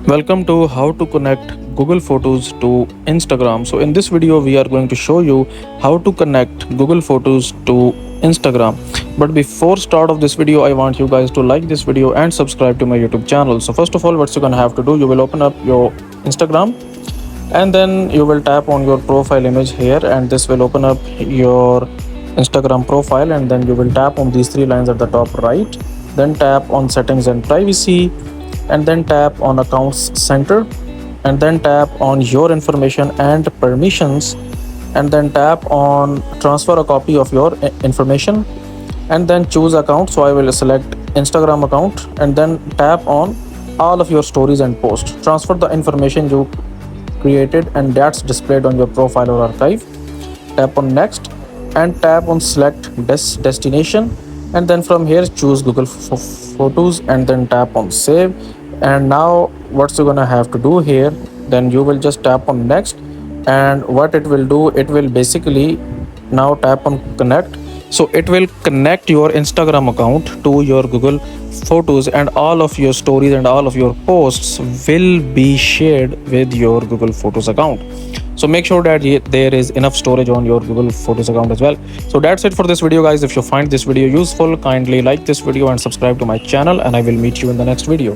Welcome to how to connect Google Photos to Instagram. So in this video we are going to show you how to connect Google Photos to Instagram. But before start of this video, I want you guys to like this video and subscribe to my YouTube channel. So first of all, what you're gonna have to do, you will open up your Instagram and then you will tap on your profile image here, and this will open up your Instagram profile, and then you will tap on these three lines at the top right, then tap on settings and privacy, and then tap on accounts center, and then tap on your information and permissions, and then tap on transfer a copy of your information, and then choose account. So I will select Instagram account, and then tap on all of your stories and posts. Transfer the information you created and that's displayed on your profile or archive. Tap on next and tap on select destination, and then from here choose Google Photos and then tap on save. And now what you're gonna have to do here, then you will just tap on next, and what it will do, it will basically now tap on connect. So it will connect your Instagram account to your Google Photos, and all of your stories and all of your posts will be shared with your Google Photos account. So make sure that there is enough storage on your Google Photos account as well. So that's it for this video, guys. If you find this video useful, kindly like this video and subscribe to my channel, and I will meet you in the next video.